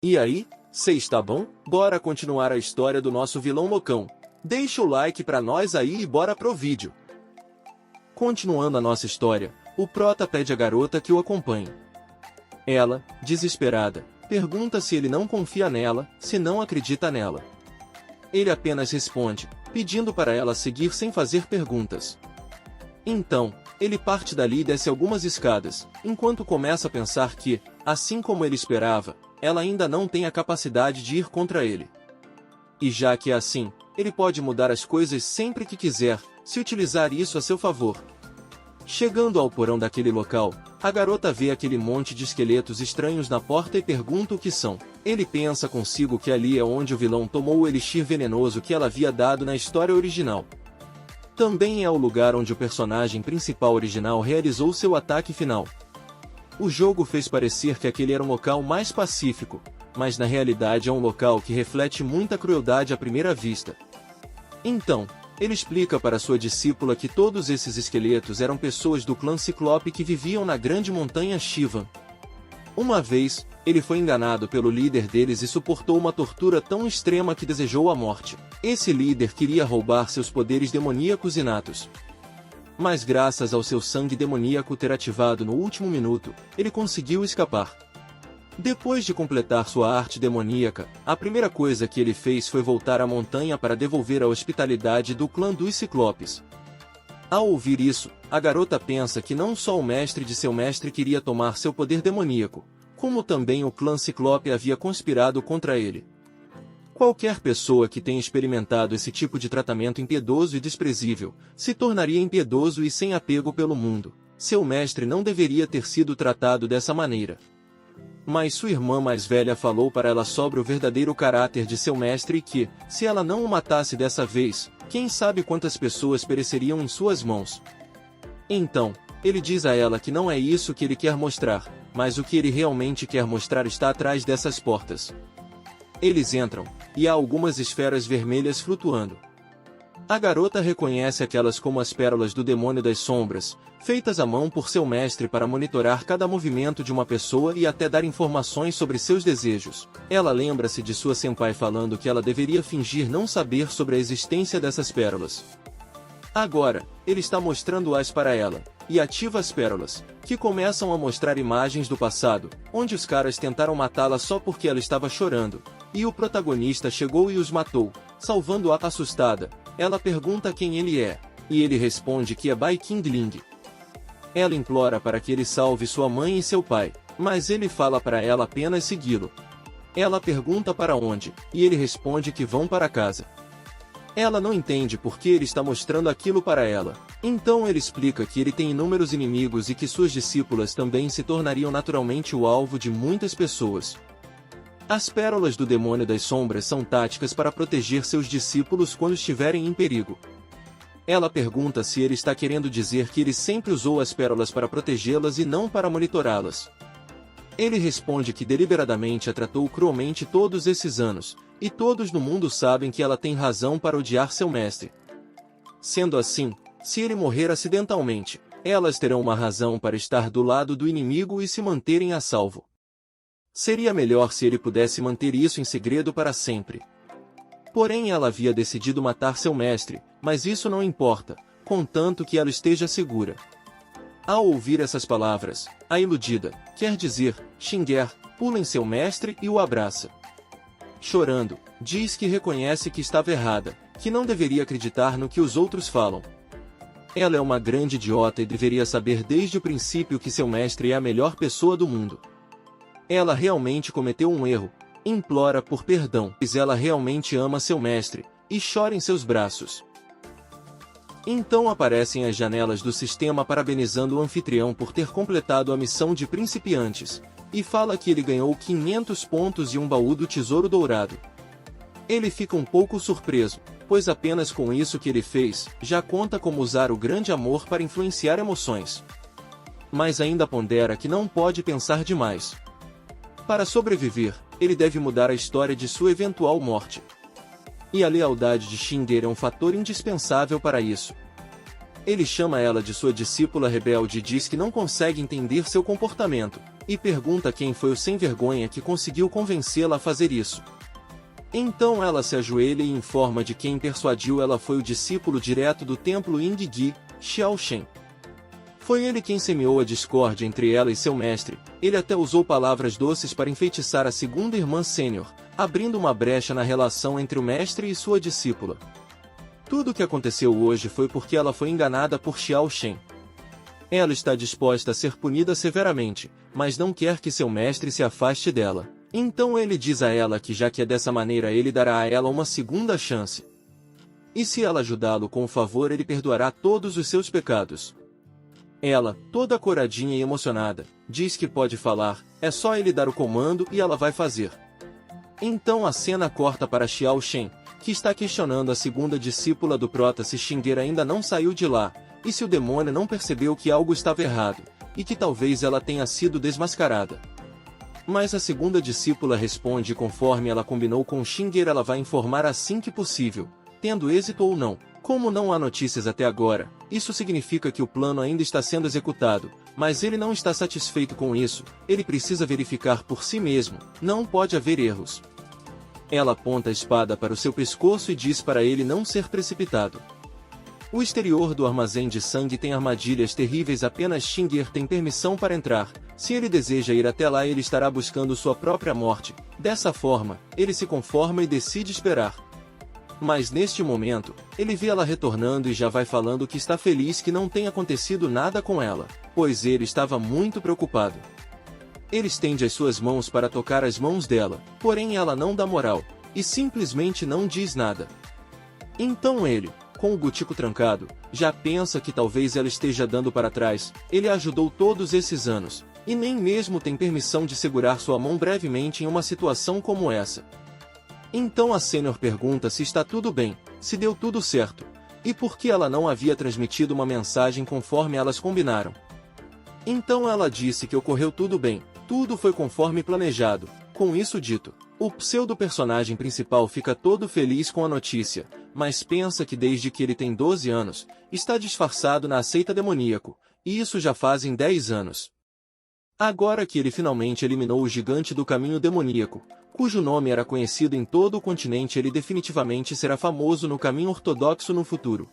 E aí, cê está bom? Bora continuar a história do nosso vilão loucão. Deixa o like pra nós aí e bora pro vídeo. Continuando a nossa história, o prota pede à garota que o acompanhe. Ela, desesperada, pergunta se ele não confia nela, se não acredita nela. Ele apenas responde, pedindo para ela seguir sem fazer perguntas. Então, ele parte dali e desce algumas escadas, enquanto começa a pensar que, assim como ele esperava, ela ainda não tem a capacidade de ir contra ele. E já que é assim, ele pode mudar as coisas sempre que quiser, se utilizar isso a seu favor. Chegando ao porão daquele local, a garota vê aquele monte de esqueletos estranhos na porta e pergunta o que são. Ele pensa consigo que ali é onde o vilão tomou o elixir venenoso que ela havia dado na história original. Também é o lugar onde o personagem principal original realizou seu ataque final. O jogo fez parecer que aquele era um local mais pacífico, mas na realidade é um local que reflete muita crueldade à primeira vista. Então, ele explica para sua discípula que todos esses esqueletos eram pessoas do clã Ciclope que viviam na grande montanha Shivan. Uma vez, ele foi enganado pelo líder deles e suportou uma tortura tão extrema que desejou a morte. Esse líder queria roubar seus poderes demoníacos inatos. Mas graças ao seu sangue demoníaco ter ativado no último minuto, ele conseguiu escapar. Depois de completar sua arte demoníaca, a primeira coisa que ele fez foi voltar à montanha para devolver a hospitalidade do clã dos Ciclopes. Ao ouvir isso, a garota pensa que não só o mestre de seu mestre queria tomar seu poder demoníaco, como também o clã Ciclope havia conspirado contra ele. Qualquer pessoa que tenha experimentado esse tipo de tratamento impiedoso e desprezível, se tornaria impiedoso e sem apego pelo mundo. Seu mestre não deveria ter sido tratado dessa maneira. Mas sua irmã mais velha falou para ela sobre o verdadeiro caráter de seu mestre e que, se ela não o matasse dessa vez, quem sabe quantas pessoas pereceriam em suas mãos. Então, ele diz a ela que não é isso que ele quer mostrar, mas o que ele realmente quer mostrar está atrás dessas portas. Eles entram, e há algumas esferas vermelhas flutuando. A garota reconhece aquelas como as pérolas do demônio das sombras, feitas à mão por seu mestre para monitorar cada movimento de uma pessoa e até dar informações sobre seus desejos. Ela lembra-se de sua senpai falando que ela deveria fingir não saber sobre a existência dessas pérolas. Agora, ele está mostrando-as para ela, e ativa as pérolas, que começam a mostrar imagens do passado, onde os caras tentaram matá-la só porque ela estava chorando, e o protagonista chegou e os matou, salvando-a assustada. Ela pergunta quem ele é, e ele responde que é Bai Qingling. Ela implora para que ele salve sua mãe e seu pai, mas ele fala para ela apenas segui-lo. Ela pergunta para onde, e ele responde que vão para casa. Ela não entende por que ele está mostrando aquilo para ela. Então ele explica que ele tem inúmeros inimigos e que suas discípulas também se tornariam naturalmente o alvo de muitas pessoas. As pérolas do demônio das sombras são táticas para proteger seus discípulos quando estiverem em perigo. Ela pergunta se ele está querendo dizer que ele sempre usou as pérolas para protegê-las e não para monitorá-las. Ele responde que deliberadamente a tratou cruelmente todos esses anos, e todos no mundo sabem que ela tem razão para odiar seu mestre. Sendo assim, se ele morrer acidentalmente, elas terão uma razão para estar do lado do inimigo e se manterem a salvo. Seria melhor se ele pudesse manter isso em segredo para sempre. Porém ela havia decidido matar seu mestre, mas isso não importa, contanto que ela esteja segura. Ao ouvir essas palavras, a iludida, quer dizer, Xinger, pula em seu mestre e o abraça. Chorando, diz que reconhece que estava errada, que não deveria acreditar no que os outros falam. Ela é uma grande idiota e deveria saber desde o princípio que seu mestre é a melhor pessoa do mundo. Ela realmente cometeu um erro, implora por perdão, pois ela realmente ama seu mestre, e chora em seus braços. Então aparecem as janelas do sistema parabenizando o anfitrião por ter completado a missão de principiantes, e fala que ele ganhou 500 pontos e um baú do tesouro dourado. Ele fica um pouco surpreso, pois apenas com isso que ele fez, já conta como usar o grande amor para influenciar emoções. Mas ainda pondera que não pode pensar demais. Para sobreviver, ele deve mudar a história de sua eventual morte. E a lealdade de Xinger é um fator indispensável para isso. Ele chama ela de sua discípula rebelde e diz que não consegue entender seu comportamento, e pergunta quem foi o sem-vergonha que conseguiu convencê-la a fazer isso. Então ela se ajoelha e informa de quem persuadiu ela foi o discípulo direto do templo Yingyi, Xiao Shen. Foi ele quem semeou a discórdia entre ela e seu mestre. Ele até usou palavras doces para enfeitiçar a segunda irmã sênior, abrindo uma brecha na relação entre o mestre e sua discípula. Tudo o que aconteceu hoje foi porque ela foi enganada por Xiao Shen. Ela está disposta a ser punida severamente, mas não quer que seu mestre se afaste dela. Então ele diz a ela que já que é dessa maneira ele dará a ela uma segunda chance. E se ela ajudá-lo com o favor ele perdoará todos os seus pecados. Ela, toda coradinha e emocionada, diz que pode falar, é só ele dar o comando e ela vai fazer. Então a cena corta para Xiao Shen, que está questionando a segunda discípula do prota se Xing'er ainda não saiu de lá, e se o demônio não percebeu que algo estava errado, e que talvez ela tenha sido desmascarada. Mas a segunda discípula responde e conforme ela combinou com Xing'er ela vai informar assim que possível, tendo êxito ou não. Como não há notícias até agora, isso significa que o plano ainda está sendo executado, mas ele não está satisfeito com isso, ele precisa verificar por si mesmo, não pode haver erros. Ela aponta a espada para o seu pescoço e diz para ele não ser precipitado. O exterior do armazém de sangue tem armadilhas terríveis, apenas Xing'er tem permissão para entrar. Se ele deseja ir até lá ele estará buscando sua própria morte. Dessa forma, ele se conforma e decide esperar. Mas neste momento, ele vê ela retornando e já vai falando que está feliz que não tenha acontecido nada com ela, pois ele estava muito preocupado. Ele estende as suas mãos para tocar as mãos dela, porém ela não dá moral, e simplesmente não diz nada. Então ele, com o gutico trancado, já pensa que talvez ela esteja dando para trás. Ele a ajudou todos esses anos, e nem mesmo tem permissão de segurar sua mão brevemente em uma situação como essa. Então a sênior pergunta se está tudo bem, se deu tudo certo, e por que ela não havia transmitido uma mensagem conforme elas combinaram. Então ela disse que ocorreu tudo bem, tudo foi conforme planejado. Com isso dito, o pseudo-personagem principal fica todo feliz com a notícia, mas pensa que desde que ele tem 12 anos, está disfarçado na seita demoníaco, e isso já fazem 10 anos. Agora que ele finalmente eliminou o gigante do caminho demoníaco, cujo nome era conhecido em todo o continente, ele definitivamente será famoso no caminho ortodoxo no futuro.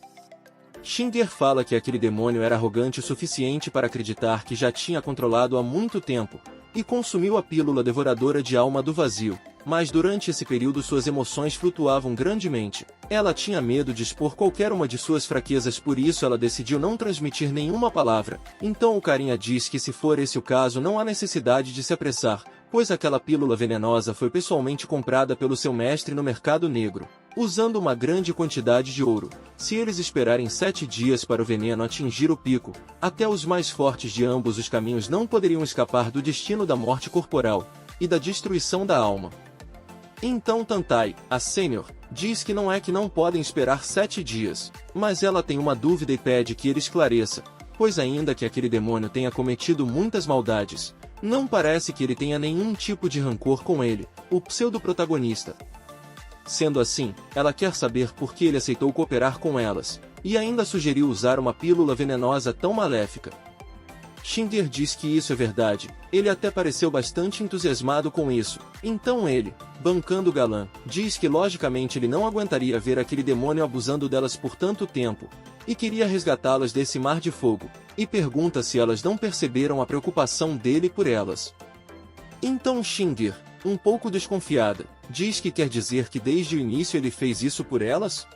Xing'er fala que aquele demônio era arrogante o suficiente para acreditar que já tinha controlado há muito tempo, e consumiu a pílula devoradora de alma do vazio, mas durante esse período suas emoções flutuavam grandemente. Ela tinha medo de expor qualquer uma de suas fraquezas, por isso ela decidiu não transmitir nenhuma palavra. Então o carinha diz que se for esse o caso não há necessidade de se apressar, pois aquela pílula venenosa foi pessoalmente comprada pelo seu mestre no mercado negro, usando uma grande quantidade de ouro. Se eles esperarem 7 dias para o veneno atingir o pico, até os mais fortes de ambos os caminhos não poderiam escapar do destino da morte corporal e da destruição da alma. Então Tantai, a sênior, diz que não podem esperar 7 dias, mas ela tem uma dúvida e pede que ele esclareça, pois ainda que aquele demônio tenha cometido muitas maldades, não parece que ele tenha nenhum tipo de rancor com ele, o pseudo-protagonista. Sendo assim, ela quer saber por que ele aceitou cooperar com elas, e ainda sugeriu usar uma pílula venenosa tão maléfica. Xing'er diz que isso é verdade, ele até pareceu bastante entusiasmado com isso. Então ele, bancando o galã, diz que logicamente ele não aguentaria ver aquele demônio abusando delas por tanto tempo, e queria resgatá-las desse mar de fogo, e pergunta se elas não perceberam a preocupação dele por elas. Então Xing'er, um pouco desconfiada, diz que quer dizer que desde o início ele fez isso por elas?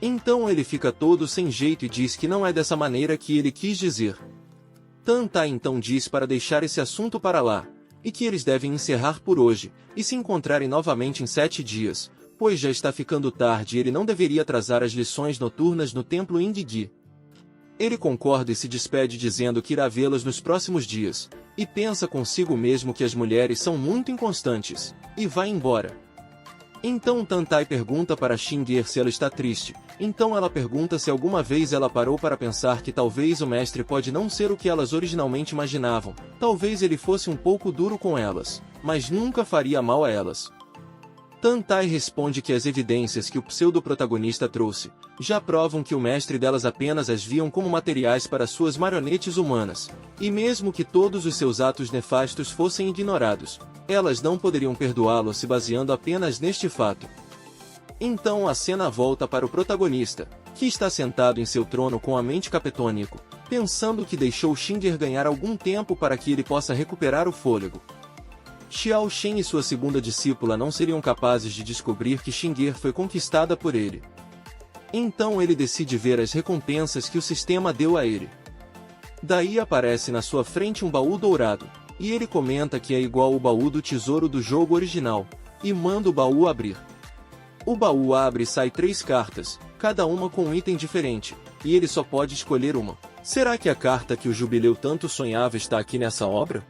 Então ele fica todo sem jeito e diz que não é dessa maneira que ele quis dizer. Tantai então diz para deixar esse assunto para lá, e que eles devem encerrar por hoje, e se encontrarem novamente em 7 dias, pois já está ficando tarde e ele não deveria atrasar as lições noturnas no templo Yingyi. Ele concorda e se despede dizendo que irá vê-las nos próximos dias, e pensa consigo mesmo que as mulheres são muito inconstantes, e vai embora. Então Tantai pergunta para Xing'er se ela está triste, então ela pergunta se alguma vez ela parou para pensar que talvez o mestre pode não ser o que elas originalmente imaginavam, talvez ele fosse um pouco duro com elas, mas nunca faria mal a elas. Tantai responde que as evidências que o pseudo-protagonista trouxe já provam que o mestre delas apenas as viam como materiais para suas marionetes humanas, e mesmo que todos os seus atos nefastos fossem ignorados, elas não poderiam perdoá-lo se baseando apenas neste fato. Então a cena volta para o protagonista, que está sentado em seu trono com a mente capetônico, pensando que deixou Xinger ganhar algum tempo para que ele possa recuperar o fôlego. Xiao Shen e sua segunda discípula não seriam capazes de descobrir que Xinger foi conquistada por ele. Então ele decide ver as recompensas que o sistema deu a ele. Daí aparece na sua frente um baú dourado, e ele comenta que é igual ao baú do tesouro do jogo original, e manda o baú abrir. O baú abre e sai 3 cartas, cada uma com um item diferente, e ele só pode escolher uma. Será que a carta que o Jubileu tanto sonhava está aqui nessa obra?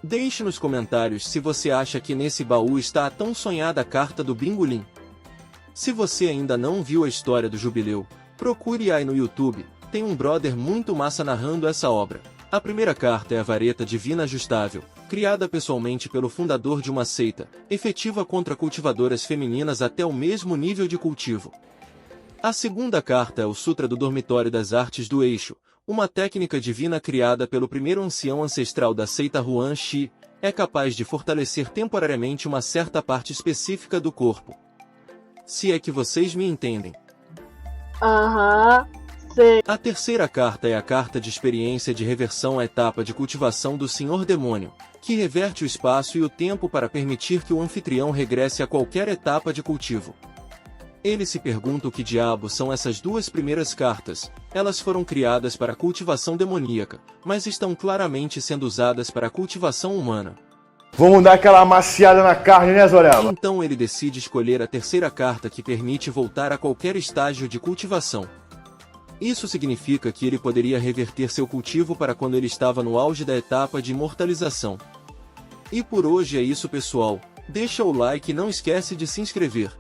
Deixe nos comentários se você acha que nesse baú está a tão sonhada carta do Bingolim. Se você ainda não viu a história do Jubileu, procure aí no YouTube, tem um brother muito massa narrando essa obra. A primeira carta é a Vareta Divina Ajustável, criada pessoalmente pelo fundador de uma seita, efetiva contra cultivadoras femininas até o mesmo nível de cultivo. A segunda carta é o Sutra do Dormitório das Artes do Eixo, uma técnica divina criada pelo primeiro ancião ancestral da seita Huan Shi, é capaz de fortalecer temporariamente uma certa parte específica do corpo. Se é que vocês me entendem. Sei. A terceira carta é a carta de experiência de reversão à etapa de cultivação do Senhor Demônio, que reverte o espaço e o tempo para permitir que o anfitrião regresse a qualquer etapa de cultivo. Ele se pergunta o que diabo são essas duas primeiras cartas. Elas foram criadas para a cultivação demoníaca, mas estão claramente sendo usadas para a cultivação humana. Vamos dar aquela amaciada na carne, né, Zorella? Então ele decide escolher a terceira carta que permite voltar a qualquer estágio de cultivação. Isso significa que ele poderia reverter seu cultivo para quando ele estava no auge da etapa de imortalização. E por hoje é isso, pessoal. Deixa o like e não esquece de se inscrever.